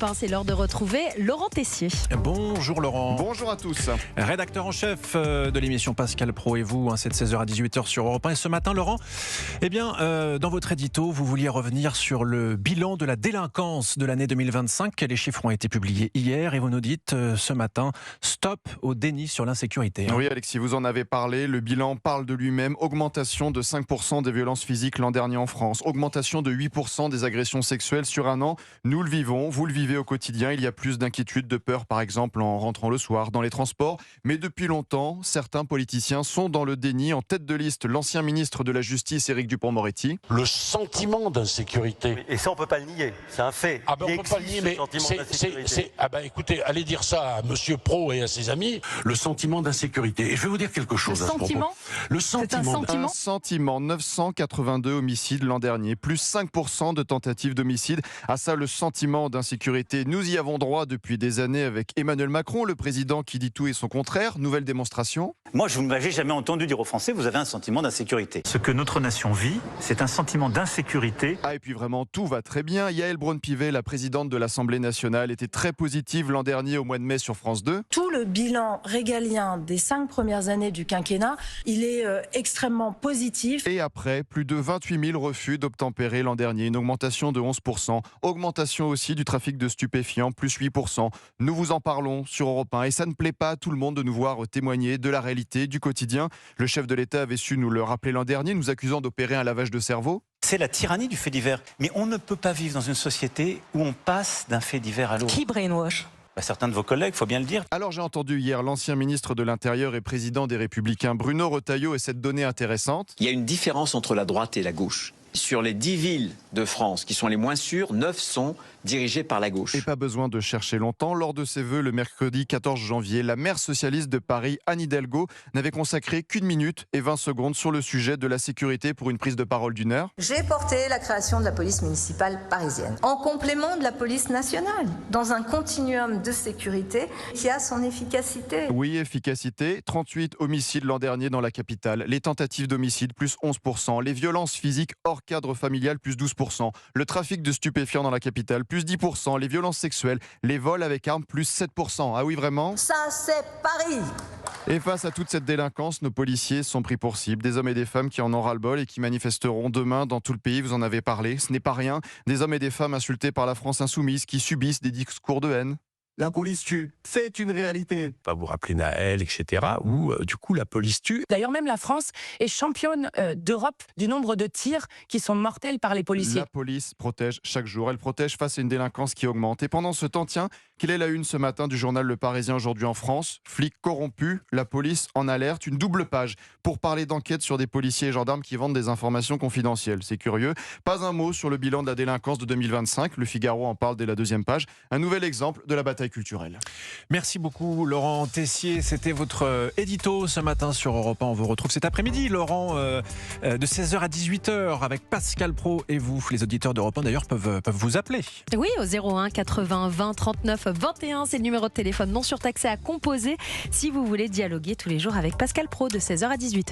Europe 1, c'est l'heure de retrouver Laurent Tessier. Bonjour Laurent. Bonjour à tous. Rédacteur en chef de l'émission Pascal Pro et vous, c'est de 16h à 18h sur Europe 1. Et ce matin, Laurent, dans votre édito, vous vouliez revenir sur le bilan de la délinquance de l'année 2025. Les chiffres ont été publiés hier et vous nous dites ce matin, stop au déni sur l'insécurité. Oui Alexis, vous en avez parlé, le bilan parle de lui-même. Augmentation de 5% des violences physiques l'an dernier en France. Augmentation de 8% des agressions sexuelles sur un an. Nous le vivons, vous le vivez au quotidien. Il y a plus d'inquiétude, de peur par exemple en rentrant le soir dans les transports. Mais depuis longtemps, certains politiciens sont dans le déni. En tête de liste, l'ancien ministre de la Justice, Éric Dupond-Moretti. Le sentiment d'insécurité. Et ça, on ne peut pas le nier. C'est un fait. On ne peut pas le nier, mais écoutez, allez dire ça à Monsieur Pro et à ses amis. Le sentiment d'insécurité. Et je vais vous dire quelque chose. Le sentiment. C'est un sentiment. 982 homicides l'an dernier, plus 5% de tentatives d'homicide. À ça, le sentiment d'insécurité. Nous y avons droit depuis des années avec Emmanuel Macron, le président qui dit tout et son contraire. Nouvelle démonstration. Moi, je ne m'avais jamais entendu dire aux Français, vous avez un sentiment d'insécurité. Ce que notre nation vit, c'est un sentiment d'insécurité. Et puis vraiment, tout va très bien. Yaël Braun-Pivet, la présidente de l'Assemblée nationale, était très positive l'an dernier au mois de mai sur France 2. Tout le bilan régalien des 5 premières années du quinquennat, il est extrêmement positif. Et après, plus de 28 000 refus d'obtempérer l'an dernier, une augmentation de 11%. Augmentation aussi du trafic de stupéfiants, plus 8%. Nous vous en parlons sur Europe 1 et ça ne plaît pas à tout le monde de nous voir témoigner de la réalité, du quotidien. Le chef de l'État avait su nous le rappeler l'an dernier, nous accusant d'opérer un lavage de cerveau. C'est la tyrannie du fait divers. Mais on ne peut pas vivre dans une société où on passe d'un fait divers à l'autre. Qui brainwash ? Certains de vos collègues, il faut bien le dire. Alors j'ai entendu hier l'ancien ministre de l'Intérieur et président des Républicains Bruno Retailleau et cette donnée intéressante. Il y a une différence entre la droite et la gauche. Sur les 10 villes de France qui sont les moins sûres, 9 sont dirigées par la gauche. Et pas besoin de chercher longtemps. Lors de ses vœux le mercredi 14 janvier, la maire socialiste de Paris, Anne Hidalgo, n'avait consacré qu'1 minute et 20 secondes sur le sujet de la sécurité pour une prise de parole d'1 heure. J'ai porté la création de la police municipale parisienne, en complément de la police nationale, dans un continuum de sécurité qui a son efficacité. Oui, efficacité. 38 homicides l'an dernier dans la capitale. Les tentatives d'homicide, plus 11%. Les violences physiques hors cadre familial, plus 12%. Le trafic de stupéfiants dans la capitale, plus 10%. Les violences sexuelles, les vols avec armes, plus 7%. Ah oui, vraiment ? Ça, c'est Paris. Et face à toute cette délinquance, nos policiers sont pris pour cible. Des hommes et des femmes qui en ont ras-le-bol et qui manifesteront demain dans tout le pays. Vous en avez parlé. Ce n'est pas rien. Des hommes et des femmes insultés par la France insoumise qui subissent des discours de haine. La police tue, c'est une réalité. Pas vous rappeler Naël, etc. Où du coup la police tue. D'ailleurs, même la France est championne d'Europe du nombre de tirs qui sont mortels par les policiers. La police protège chaque jour. Elle protège face à une délinquance qui augmente. Et pendant ce temps, tiens, quelle est la une ce matin du journal Le Parisien aujourd'hui en France ? Flics corrompus, la police en alerte. Une double page pour parler d'enquête sur des policiers et gendarmes qui vendent des informations confidentielles. C'est curieux. Pas un mot sur le bilan de la délinquance de 2025. Le Figaro en parle dès la 2e page. Un nouvel exemple de la bataille culturelle. Merci beaucoup Laurent Tessier, c'était votre édito ce matin sur Europe 1. On vous retrouve cet après-midi Laurent de 16h à 18h avec Pascal Pro et vous. Les auditeurs d'Europe 1 d'ailleurs peuvent vous appeler. Oui, au 01 80 20 39 21, c'est le numéro de téléphone non surtaxé à composer si vous voulez dialoguer tous les jours avec Pascal Pro de 16h à 18h.